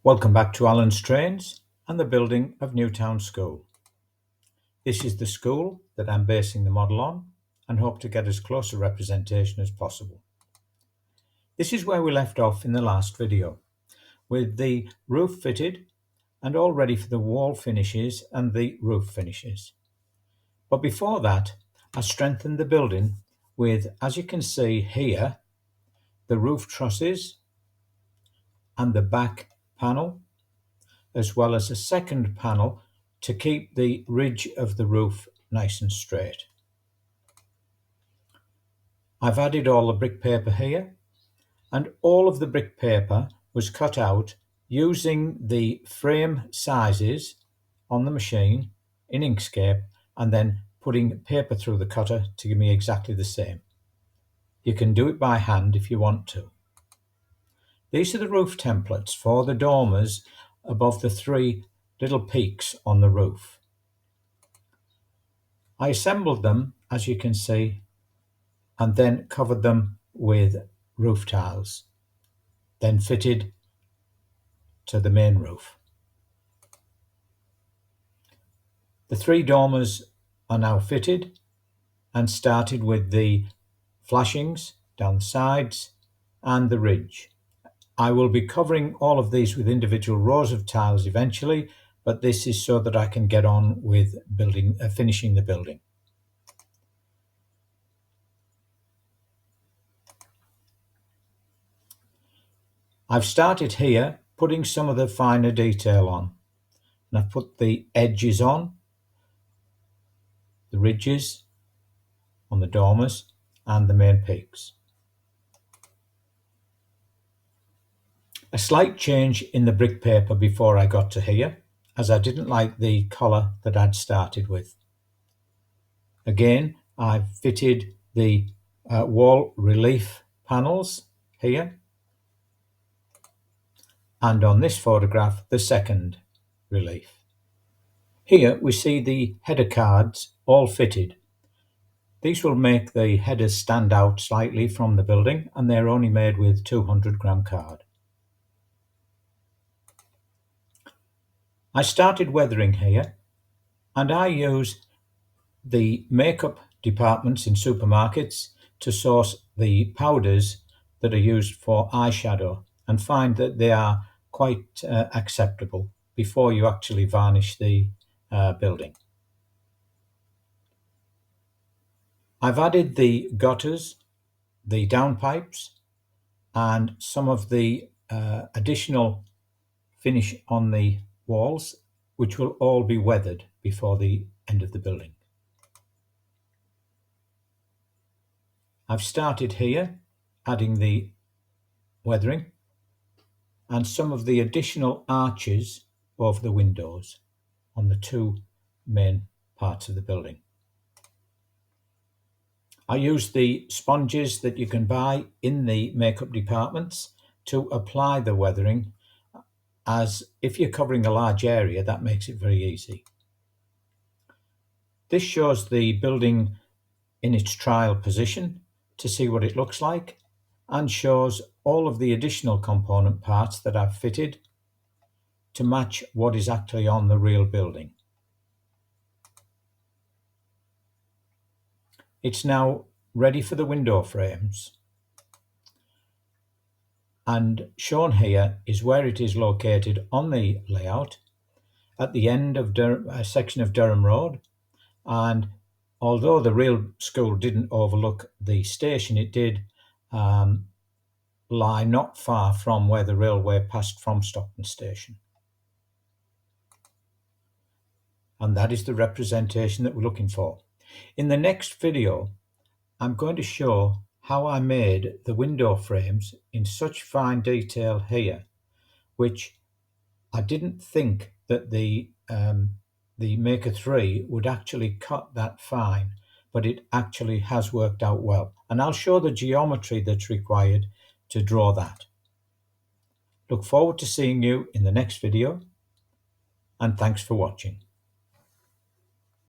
Welcome back to Alan's Trains and the building of Newtown School. This is the school that I'm basing the model on and hope to get as close a representation as possible. This is where we left off in the last video, with the roof fitted and all ready for the wall finishes and the roof finishes. But before that, I strengthened the building with, as you can see here, the roof trusses and the back panel, as well as a second panel to keep the ridge of the roof nice and straight. I've added all the brick paper here, and all of the brick paper was cut out using the frame sizes on the machine in Inkscape and then putting paper through the cutter to give me exactly the same. You can do it by hand if you want to. These are the roof templates for the dormers above the three little peaks on the roof. I assembled them, as you can see, and then covered them with roof tiles, then fitted to the main roof. The three dormers are now fitted and started with the flashings down the sides and the ridge. I will be covering all of these with individual rows of tiles eventually, but this is so that I can get on with finishing the building. I've started here putting some of the finer detail on, and I've put the edges on, the ridges on the dormers and the main peaks. A slight change in the brick paper before I got to here, as I didn't like the colour that I'd started with. Again, I've fitted the wall relief panels here, and on this photograph the second relief. Here we see the header cards all fitted. These will make the headers stand out slightly from the building, and they're only made with 200-gram card. I started weathering here, and I use the makeup departments in supermarkets to source the powders that are used for eyeshadow and find that they are quite acceptable before you actually varnish the building. I've added the gutters, the downpipes, and some of the additional finish on the walls, which will all be weathered before the end of the building. I've started here adding the weathering and some of the additional arches over the windows on the two main parts of the building. I use the sponges that you can buy in the makeup departments to apply the weathering, as if you're covering a large area, that makes it very easy. This shows the building in its trial position to see what it looks like, and shows all of the additional component parts that I've fitted to match what is actually on the real building. It's now ready for the window frames, and shown here is where it is located on the layout at the end of a section of Durham Road. And although the real school didn't overlook the station, it did lie not far from where the railway passed from Stockton Station. And that is the representation that we're looking for. In the next video, I'm going to show how I made the window frames in such fine detail here, which I didn't think that the Maker 3 would actually cut that fine, but it actually has worked out well. And I'll show the geometry that's required to draw that. Look forward to seeing you in the next video, and thanks for watching.